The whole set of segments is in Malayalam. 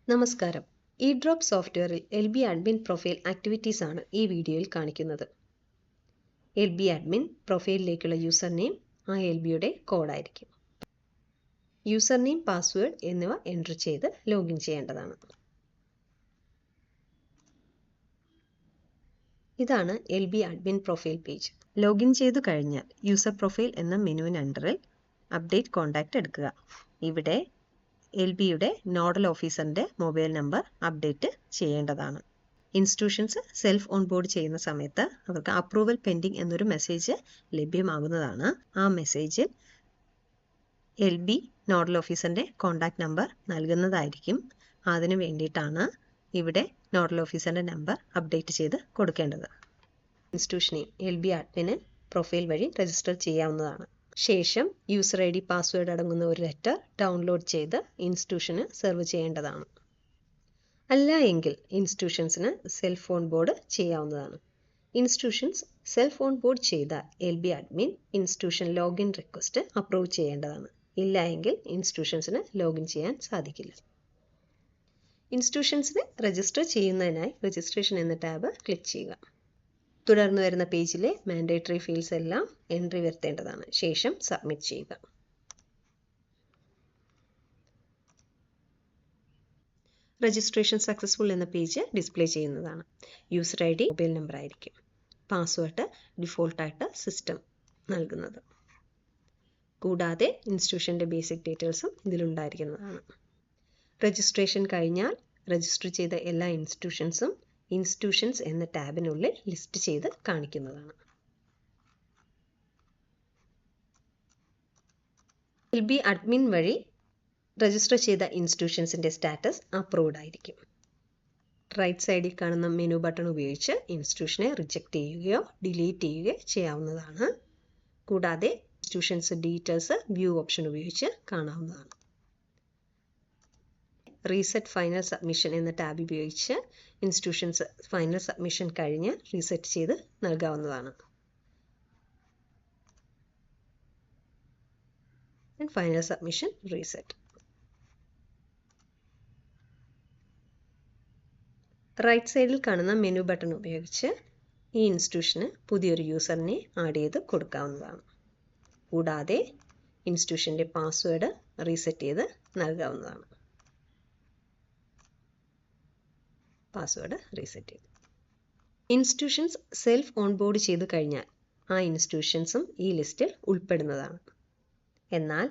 നമസ്കാരം. ഇഡ്രോപ്പ് സോഫ്റ്റ്വെയറിൽ LB അഡ്മിൻ പ്രൊഫൈൽ ആക്ടിവിറ്റീസ് ആണ് ഈ വീഡിയോയിൽ കാണിക്കുന്നത്. LB അഡ്മിൻ പ്രൊഫൈലിലേക്കുള്ള യൂസർ നെയിം ആ LBയുടെ കോഡായിരിക്കും. യൂസർ നെയിം, പാസ്വേഡ് എന്നിവ എൻ്റർ ചെയ്ത് ലോഗിൻ ചെയ്യേണ്ടതാണ്. ഇതാണ് LB admin profile page. Login ചെയ്തു കഴിഞ്ഞാൽ യൂസർ പ്രൊഫൈൽ എന്ന മെനുവിന് അണ്ടറിൽ അപ്ഡേറ്റ് കോൺടാക്റ്റ് എടുക്കുക. ഇവിടെ LBയുടെ നോഡൽ ഓഫീസറിൻ്റെ മൊബൈൽ നമ്പർ അപ്ഡേറ്റ് ചെയ്യേണ്ടതാണ്. ഇൻസ്റ്റിറ്റ്യൂഷൻസ് സെൽഫ് ഓൺബോർഡ് ചെയ്യുന്ന സമയത്ത് അവർക്ക് അപ്രൂവൽ പെൻഡിങ് എന്നൊരു മെസ്സേജ് ലഭ്യമാകുന്നതാണ്. ആ മെസ്സേജിൽ LB നോഡൽ ഓഫീസറിൻ്റെ കോൺടാക്റ്റ് നമ്പർ നൽകുന്നതായിരിക്കും. അതിനു വേണ്ടിയിട്ടാണ് ഇവിടെ നോഡൽ ഓഫീസറിൻ്റെ നമ്പർ അപ്ഡേറ്റ് ചെയ്ത് കൊടുക്കേണ്ടത്. ഇൻസ്റ്റിറ്റ്യൂഷനെ LB അഡ്മിന് പ്രൊഫൈൽ വഴി രജിസ്റ്റർ ചെയ്യാവുന്നതാണ്. ശേഷം യൂസർ ID, പാസ്വേഡ് അടങ്ങുന്ന ഒരു ലെറ്റർ ഡൗൺലോഡ് ചെയ്ത് ഇൻസ്റ്റിറ്റ്യൂഷന് സെർവ് ചെയ്യേണ്ടതാണ്. അല്ല എങ്കിൽ ഇൻസ്റ്റിറ്റ്യൂഷൻസിന് സെൽഫ് ഓൺ ബോർഡ് ചെയ്യാവുന്നതാണ്. ഇൻസ്റ്റിറ്റ്യൂഷൻസ് സെൽഫ് ഓൺ ബോർഡ് ചെയ്ത LB admin institution login request approve ചെയ്യേണ്ടതാണ്. ഇല്ല എങ്കിൽ ഇൻസ്റ്റിറ്റ്യൂഷൻസിന് ലോഗിൻ ചെയ്യാൻ സാധിക്കില്ല. ഇൻസ്റ്റിറ്റ്യൂഷൻസിന് രജിസ്റ്റർ ചെയ്യുന്നതിനായി രജിസ്ട്രേഷൻ എന്ന ടാബ് ക്ലിക്ക് ചെയ്യുക. തുടർന്ന് വരുന്ന പേജിലെ മാൻഡേറ്ററി ഫീൽഡ്സ് എല്ലാം എൻട്രി വരുത്തേണ്ടതാണ്. ശേഷം സബ്മിറ്റ് ചെയ്യുക. രജിസ്ട്രേഷൻ സക്സസ്ഫുൾ എന്ന പേജ് ഡിസ്പ്ലേ ചെയ്യുന്നതാണ്. യൂസർ ID മൊബൈൽ നമ്പർ ആയിരിക്കും. പാസ്വേഡ് ഡിഫോൾട്ടായിട്ട് സിസ്റ്റം നൽകുന്നത്. കൂടാതെ ഇൻസ്റ്റിറ്റ്യൂഷൻ്റെ ബേസിക് ഡീറ്റെയിൽസും ഇതിലുണ്ടായിരിക്കുന്നതാണ്. രജിസ്ട്രേഷൻ കഴിഞ്ഞാൽ രജിസ്റ്റർ ചെയ്ത എല്ലാ ഇൻസ്റ്റിറ്റ്യൂഷൻസും ഇൻസ്റ്റിറ്റ്യൂഷൻസ് എന്ന ടാബിനുള്ളിൽ ലിസ്റ്റ് ചെയ്ത് കാണിക്കുന്നതാണ്. LB അഡ്മിൻ വഴി രജിസ്റ്റർ ചെയ്ത ഇൻസ്റ്റിറ്റ്യൂഷൻസിൻ്റെ സ്റ്റാറ്റസ് അപ്രൂവ്ഡ് ആയിരിക്കും. റൈറ്റ് സൈഡിൽ കാണുന്ന മെനു ബട്ടൺ ഉപയോഗിച്ച് ഇൻസ്റ്റിറ്റ്യൂഷനെ റിജക്റ്റ് ചെയ്യുകയോ ഡിലീറ്റ് ചെയ്യുകയോ ചെയ്യാവുന്നതാണ്. കൂടാതെ ഇൻസ്റ്റിറ്റ്യൂഷൻസ് ഡീറ്റെയിൽസ് വ്യൂ ഓപ്ഷൻ ഉപയോഗിച്ച് കാണാവുന്നതാണ്. റീസെറ്റ് ഫൈനൽ സബ്മിഷൻ എന്ന ടാബ് ഉപയോഗിച്ച് ഇൻസ്റ്റിറ്റ്യൂഷൻസ് ഫൈനൽ സബ്മിഷൻ കഴിഞ്ഞ് റീസെറ്റ് ചെയ്ത് നൽകാവുന്നതാണ്. Final submission reset. റൈറ്റ് സൈഡിൽ കാണുന്ന മെനു ബട്ടൺ ഉപയോഗിച്ച് ഈ ഇൻസ്റ്റിറ്റ്യൂഷന് പുതിയൊരു യൂസറിനെ ആഡ് ചെയ്ത് കൊടുക്കാവുന്നതാണ്. കൂടാതെ ഇൻസ്റ്റിറ്റ്യൂഷൻ്റെ പാസ്വേഡ് റീസെറ്റ് ചെയ്ത് നൽകാവുന്നതാണ്. പാസ്വേഡ് റീസെറ്റ് ചെയ്തു. ഇൻസ്റ്റിറ്റ്യൂഷൻസ് സെൽഫ് ഓൺബോർഡ് ചെയ്ത് കഴിഞ്ഞാൽ ആ ഇൻസ്റ്റിറ്റ്യൂഷൻസും ഈ ലിസ്റ്റിൽ ഉൾപ്പെടുന്നതാണ്. എന്നാൽ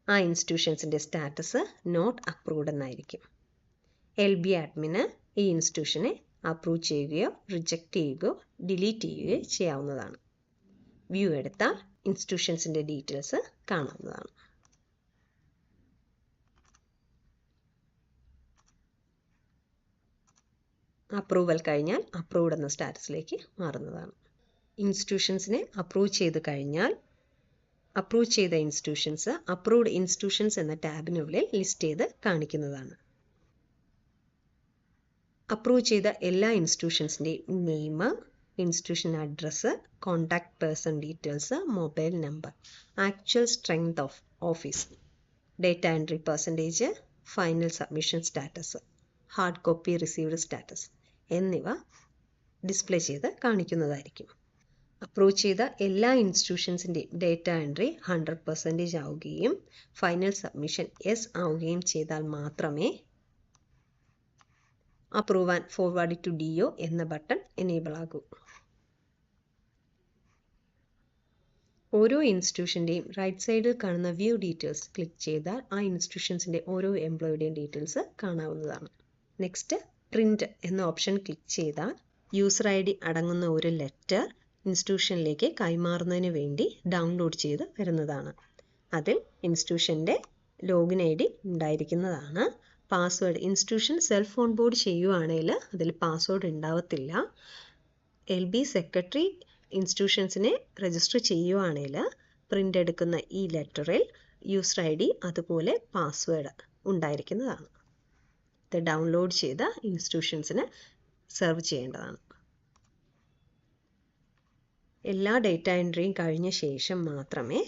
ആ ഇൻസ്റ്റിറ്റ്യൂഷൻസിൻ്റെ സ്റ്റാറ്റസ് നോട്ട് അപ്രൂവ്ഡ് എന്നായിരിക്കും. LB അഡ്മിന് ഈ ഇൻസ്റ്റിറ്റ്യൂഷനെ അപ്രൂവ് ചെയ്യുകയോ റിജക്റ്റ് ചെയ്യുകയോ ഡിലീറ്റ് ചെയ്യുകയോ ചെയ്യാവുന്നതാണ്. വ്യൂ എടുത്താൽ ഇൻസ്റ്റിറ്റ്യൂഷൻസിൻ്റെ ഡീറ്റെയിൽസ് കാണാവുന്നതാണ്. അപ്രൂവൽ കഴിഞ്ഞാൽ അപ്രൂവ്ഡ് എന്ന സ്റ്റാറ്റസിലേക്ക് മാറുന്നതാണ്. ഇൻസ്റ്റിറ്റ്യൂഷൻസിനെ അപ്രൂവ് ചെയ്ത് കഴിഞ്ഞാൽ അപ്രൂവ് ചെയ്ത ഇൻസ്റ്റിറ്റ്യൂഷൻസ് അപ്രൂവ്ഡ് ഇൻസ്റ്റിറ്റ്യൂഷൻസ് എന്ന ടാബിനുള്ളിൽ ലിസ്റ്റ് ചെയ്ത് കാണിക്കുന്നതാണ്. അപ്രൂവ് ചെയ്ത എല്ലാ ഇൻസ്റ്റിറ്റ്യൂഷൻസിൻ്റെയും name, institution address, contact person details, mobile number, actual strength of office, data entry percentage, final submission status, hard copy received status എന്നിവ ഡിസ്പ്ലേ ചെയ്ത് കാണിക്കുന്നതായിരിക്കും. അപ്രൂവ് ചെയ്ത എല്ലാ ഇൻസ്റ്റിറ്റ്യൂഷൻസിൻ്റെയും ഡേറ്റ എൻട്രി 100% ആവുകയും ഫൈനൽ സബ്മിഷൻ യെസ് ആവുകയും ചെയ്താൽ മാത്രമേ approve and forward to DO എന്ന ബട്ടൺ എനേബിൾ ആകൂ. ഓരോ ഇൻസ്റ്റിറ്റ്യൂഷൻ്റെയും റൈറ്റ് സൈഡിൽ കാണുന്ന വ്യൂ ഡീറ്റെയിൽസ് ക്ലിക്ക് ചെയ്താൽ ആ ഇൻസ്റ്റിറ്റ്യൂഷൻസിൻ്റെ ഓരോ എംപ്ലോയിയുടെയും ഡീറ്റെയിൽസ് കാണാവുന്നതാണ്. നെക്സ്റ്റ് പ്രിൻ്റ് എന്ന ഓപ്ഷൻ ക്ലിക്ക് ചെയ്താൽ യൂസർ ID അടങ്ങുന്ന ഒരു ലെറ്റർ ഇൻസ്റ്റിറ്റ്യൂഷനിലേക്ക് കൈമാറുന്നതിന് വേണ്ടി ഡൗൺലോഡ് ചെയ്ത് വരുന്നതാണ്. അതിൽ ഇൻസ്റ്റിറ്റ്യൂഷൻ്റെ ലോഗിൻ ID ഉണ്ടായിരിക്കുന്നതാണ്. Password institution self on board ചെയ്യുകയാണെങ്കിൽ അതിൽ പാസ്വേഡ് ഉണ്ടാവത്തില്ല. LB സെക്രട്ടറി ഇൻസ്റ്റിറ്റ്യൂഷൻസിനെ രജിസ്റ്റർ ചെയ്യുകയാണെങ്കിൽ പ്രിൻ്റ് എടുക്കുന്ന ഈ ലെറ്ററിൽ യൂസർ ID അതുപോലെ പാസ്വേഡ് ഉണ്ടായിരിക്കുന്നതാണ്. ഇത് ഡൗൺലോഡ് ചെയ്ത ഇൻസ്റ്റിറ്റ്യൂഷൻസിന് സെർവ് ചെയ്യേണ്ടതാണ്. എല്ലാ ഡേറ്റ എൻട്രിയും കഴിഞ്ഞ ശേഷം മാത്രമേ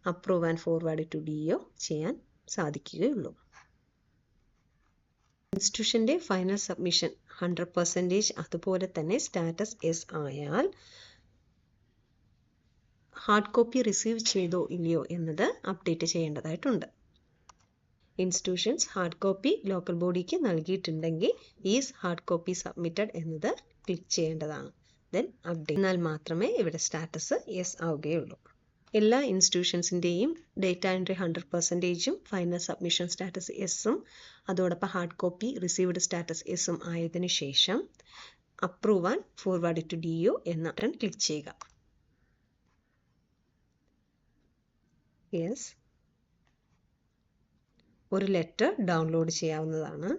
approve and forward to DO ചെയ്യാൻ സാധിക്കുകയുള്ളൂ. ഇൻസ്റ്റിറ്റ്യൂഷൻ്റെ ഫൈനൽ സബ്മിഷൻ 100% അതുപോലെ തന്നെ സ്റ്റാറ്റസ് എസ് ആയാൽ ഹാർഡ് കോപ്പി റിസീവ് ചെയ്തോ ഇല്ലയോ എന്നത് അപ്ഡേറ്റ് ചെയ്യേണ്ടതായിട്ടുണ്ട്. ഇൻസ്റ്റിറ്റ്യൂഷൻസ് ഹാർഡ് കോപ്പി ലോക്കൽ ബോഡിക്ക് നൽകിയിട്ടുണ്ടെങ്കിൽ ഈസ് ഹാർഡ് കോപ്പി സബ്മിറ്റഡ് എന്നത് ക്ലിക്ക് ചെയ്യേണ്ടതാണ്. ദെൻ അപ്ഡേറ്റ് എന്നാൽ മാത്രമേ ഇവിടെ സ്റ്റാറ്റസ് യെസ് ആവുകയുള്ളൂ. എല്ലാ ഇൻസ്റ്റിറ്റ്യൂഷൻസിൻ്റെയും ഡേറ്റ എൻട്രി 100%ഉം ഫൈനൽ സബ്മിഷൻ സ്റ്റാറ്റസ് എസും അതോടൊപ്പം ഹാർഡ് കോപ്പി റിസീവ്ഡ് സ്റ്റാറ്റസ് എസും ആയതിനു ശേഷം approve and forward to DO എന്ന ബട്ടൺ ക്ലിക്ക് ചെയ്യുക. യെസ്, ഒരു ലെറ്റർ ഡൗൺലോഡ് ചെയ്യാവുന്നതാണ്.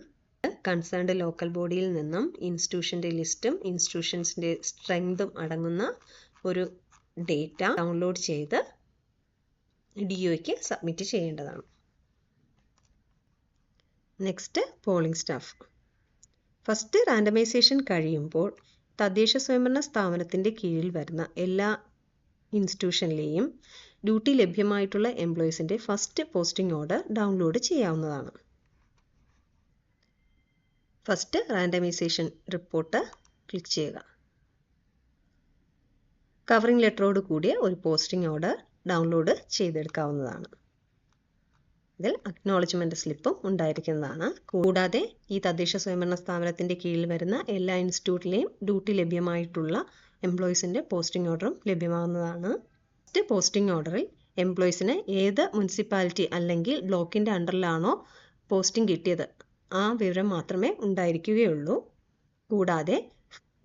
കൺസേൺഡ് ലോക്കൽ ബോഡിയിൽ നിന്നും ഇൻസ്റ്റിറ്റ്യൂഷൻ്റെ ലിസ്റ്റും ഇൻസ്റ്റിറ്റ്യൂഷൻസിൻ്റെ സ്ട്രെങ്തും അടങ്ങുന്ന ഒരു ഡേറ്റ ഡൗൺലോഡ് ചെയ്ത് DOയ്ക്ക് സബ്മിറ്റ് ചെയ്യേണ്ടതാണ്. Next polling staff. First randomisation കഴിയുമ്പോൾ തദ്ദേശ സ്വയംഭരണ സ്ഥാപനത്തിൻ്റെ കീഴിൽ വരുന്ന എല്ലാ ഇൻസ്റ്റിറ്റ്യൂഷനിലെയും ഡ്യൂട്ടി ലഭ്യമായിട്ടുള്ള എംപ്ലോയീസിൻ്റെ ഫസ്റ്റ് പോസ്റ്റിംഗ് ഓർഡർ ഡൗൺലോഡ് ചെയ്യാവുന്നതാണ്. ഫസ്റ്റ് റാൻഡമൈസേഷൻ റിപ്പോർട്ട് ക്ലിക്ക് ചെയ്യുക. കവറിംഗ് ലെറ്ററോട് കൂടിയ ഒരു പോസ്റ്റിംഗ് ഓർഡർ ഡൗൺലോഡ് ചെയ്തെടുക്കാവുന്നതാണ്. ഇതിൽ അക്നോളജ്മെൻറ്റ് സ്ലിപ്പും ഉണ്ടായിരിക്കുന്നതാണ്. കൂടാതെ ഈ തദ്ദേശ സ്വയംഭരണ സ്ഥാപനത്തിൻ്റെ കീഴിൽ വരുന്ന എല്ലാ ഇൻസ്റ്റിറ്റ്യൂട്ടിലെയും ഡ്യൂട്ടി ലഭ്യമായിട്ടുള്ള എംപ്ലോയീസിൻ്റെ പോസ്റ്റിംഗ് ഓർഡറും ലഭ്യമാകുന്നതാണ്. ഫസ്റ്റ് പോസ്റ്റിംഗ് ഓർഡറിൽ എംപ്ലോയീസിന് ഏത് മുനിസിപ്പാലിറ്റി അല്ലെങ്കിൽ ബ്ലോക്കിൻ്റെ അണ്ടറിലാണോ പോസ്റ്റിംഗ് കിട്ടിയത് ആ വിവരം മാത്രമേ ഉണ്ടായിരിക്കുകയുള്ളൂ. കൂടാതെ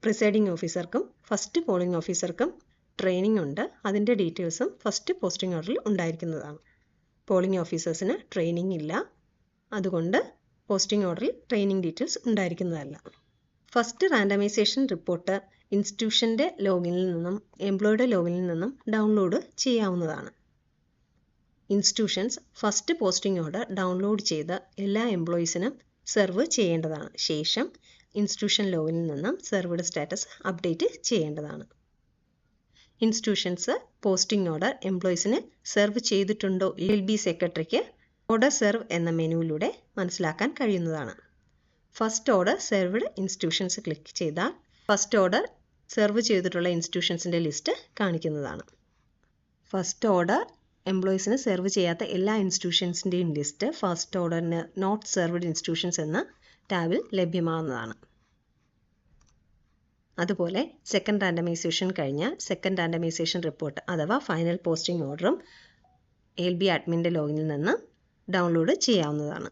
പ്രിസൈഡിംഗ് ഓഫീസർക്കും ഫസ്റ്റ് പോളിംഗ് ഓഫീസർക്കും ട്രെയിനിങ് ഉണ്ട്. അതിൻ്റെ ഡീറ്റെയിൽസും ഫസ്റ്റ് പോസ്റ്റിംഗ് ഓർഡറിൽ ഉണ്ടായിരിക്കുന്നതാണ്. പോളിംഗ് ഓഫീസേഴ്സിന് ട്രെയിനിങ് ഇല്ല, അതുകൊണ്ട് പോസ്റ്റിംഗ് ഓർഡറിൽ ട്രെയിനിങ് ഡീറ്റെയിൽസ് ഉണ്ടായിരിക്കുന്നതല്ല. ഫസ്റ്റ് റാൻഡമൈസേഷൻ റിപ്പോർട്ട് ഇൻസ്റ്റിറ്റ്യൂഷൻ്റെ ലോഗിനിൽ നിന്നും എംപ്ലോയിയുടെ ലോഗിനിൽ നിന്നും ഡൗൺലോഡ് ചെയ്യാവുന്നതാണ്. Institutions first posting order download ചെയ്ത് എല്ലാ എംപ്ലോയീസിനും സെർവ് ചെയ്യേണ്ടതാണ്. ശേഷം ഇൻസ്റ്റിറ്റ്യൂഷൻ ലോഗിനിൽ നിന്നും സെർവ്ഡ് സ്റ്റാറ്റസ് അപ്ഡേറ്റ് ചെയ്യേണ്ടതാണ്. ഇൻസ്റ്റിറ്റ്യൂഷൻസ് പോസ്റ്റിംഗ് ഓർഡർ എംപ്ലോയീസിന് സെർവ് ചെയ്തിട്ടുണ്ടോ LB സെക്രട്ടറിക്ക് ഓർഡർ സെർവ് എന്ന മെനുവിലൂടെ മനസ്സിലാക്കാൻ കഴിയുന്നതാണ്. First order served institutions click ചെയ്താൽ ഫസ്റ്റ് ഓർഡർ സെർവ് ചെയ്തിട്ടുള്ള ഇൻസ്റ്റിറ്റ്യൂഷൻസിൻ്റെ ലിസ്റ്റ് കാണിക്കുന്നതാണ്. ഫസ്റ്റ് ഓർഡർ എംപ്ലോയീസിന് സെർവ് ചെയ്യാത്ത എല്ലാ ഇൻസ്റ്റിറ്റ്യൂഷൻസിൻ്റെയും ലിസ്റ്റ് ഫസ്റ്റ് ഓർഡറിന് നോട്ട് സെർവ്ഡ് ഇൻസ്റ്റിറ്റ്യൂഷൻസ് എന്ന ടാബിൽ ലഭ്യമാകുന്നതാണ്. അതുപോലെ സെക്കൻഡ് റാൻഡമൈസേഷൻ കഴിഞ്ഞാൽ സെക്കൻഡ് റാൻഡമൈസേഷൻ റിപ്പോർട്ട് അഥവാ ഫൈനൽ പോസ്റ്റിംഗ് ഓർഡറും LB അഡ്മിൻ്റെ ലോഗിനിൽ നിന്ന് ഡൗൺലോഡ് ചെയ്യാവുന്നതാണ്.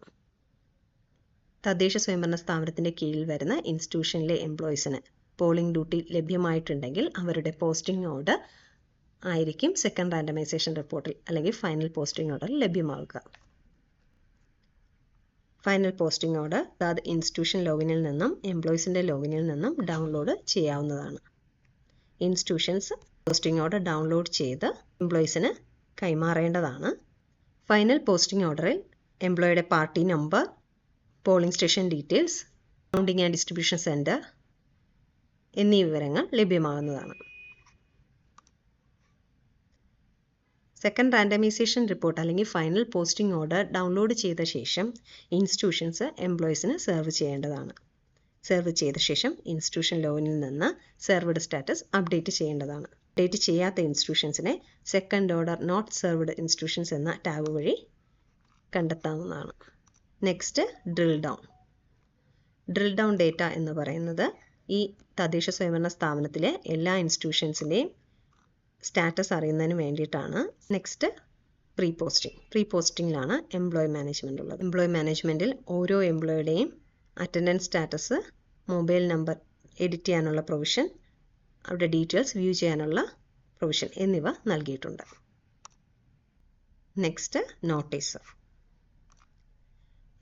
തദ്ദേശ സ്വയംഭരണ സ്ഥാപനത്തിൻ്റെ കീഴിൽ വരുന്ന ഇൻസ്റ്റിറ്റ്യൂഷനിലെ എംപ്ലോയീസിന് പോളിംഗ് ഡ്യൂട്ടി ലഭ്യമായിട്ടുണ്ടെങ്കിൽ അവരുടെ പോസ്റ്റിംഗ് ഓർഡർ ആയിരിക്കും സെക്കൻഡ് റാൻഡമൈസേഷൻ റിപ്പോർട്ടിൽ അല്ലെങ്കിൽ ഫൈനൽ പോസ്റ്റിംഗ് ഓർഡറിൽ ലഭ്യമാവുക. ഫൈനൽ പോസ്റ്റിംഗ് ഓർഡർ അതാത് ഇൻസ്റ്റിറ്റ്യൂഷൻ ലോഗിനിൽ നിന്നും എംപ്ലോയീസിൻ്റെ ലോഗിനിൽ നിന്നും ഡൗൺലോഡ് ചെയ്യാവുന്നതാണ്. ഇൻസ്റ്റിറ്റ്യൂഷൻസ് പോസ്റ്റിംഗ് ഓർഡർ ഡൗൺലോഡ് ചെയ്ത് എംപ്ലോയീസിന് കൈമാറേണ്ടതാണ്. ഫൈനൽ പോസ്റ്റിംഗ് ഓർഡറിൽ എംപ്ലോയിയുടെ party number, polling station details, counting and distribution centre എന്നീ വിവരങ്ങൾ ലഭ്യമാകുന്നതാണ്. സെക്കൻഡ് റാൻഡമൈസേഷൻ റിപ്പോർട്ട് അല്ലെങ്കിൽ ഫൈനൽ പോസ്റ്റിംഗ് ഓർഡർ ഡൗൺലോഡ് ചെയ്ത ശേഷം ഇൻസ്റ്റിറ്റ്യൂഷൻസ് എംപ്ലോയീസിന് സെർവ് ചെയ്യേണ്ടതാണ്. സെർവ് ചെയ്ത ശേഷം ഇൻസ്റ്റിറ്റ്യൂഷൻ ലോഗിനിൽ നിന്ന് സെർവ്ഡ് സ്റ്റാറ്റസ് അപ്ഡേറ്റ് ചെയ്യേണ്ടതാണ്. അപ്ഡേറ്റ് ചെയ്യാത്ത ഇൻസ്റ്റിറ്റ്യൂഷൻസിനെ second order not served institutions എന്ന ടാബ് വഴി കണ്ടെത്താവുന്നതാണ്. Next drill down. Drill down data എന്ന് പറയുന്നത് ഈ തദ്ദേശ സ്വയംഭരണ സ്ഥാപനത്തിലെ എല്ലാ ഇൻസ്റ്റിറ്റ്യൂഷൻസിൻ്റെയും സ്റ്റാറ്റസ് അറിയുന്നതിന് വേണ്ടിയിട്ടാണ്. നെക്സ്റ്റ് പ്രീ പോസ്റ്റിംഗിലാണ് എംപ്ലോയി മാനേജ്മെൻ്റ് ഉള്ളത്. എംപ്ലോയി മാനേജ്മെൻറ്റിൽ ഓരോ എംപ്ലോയിയുടെയും attendance status, mobile number edit ചെയ്യാനുള്ള പ്രൊവിഷൻ, അവരുടെ ഡീറ്റെയിൽസ് വ്യൂ ചെയ്യാനുള്ള പ്രൊവിഷൻ എന്നിവ നൽകിയിട്ടുണ്ട്. Next notice.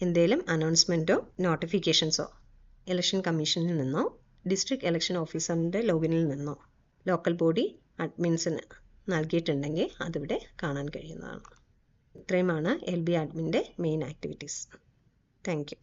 എന്തെങ്കിലും അനൗൺസ്മെൻറ്റോ നോട്ടിഫിക്കേഷൻസോ ഇലക്ഷൻ കമ്മീഷനിൽ നിന്നോ ഡിസ്ട്രിക്ട് ഇലക്ഷൻ ഓഫീസറിൻ്റെ ലോഗിനിൽ നിന്നോ ലോക്കൽ ബോഡി അഡ്മിൻസിന് നൽകിയിട്ടുണ്ടെങ്കിൽ അതിവിടെ കാണാൻ കഴിയുന്നതാണ്. ഇത്രയുമാണ് LB അഡ്മിൻ്റെ മെയിൻ ആക്ടിവിറ്റീസ്. Thank U.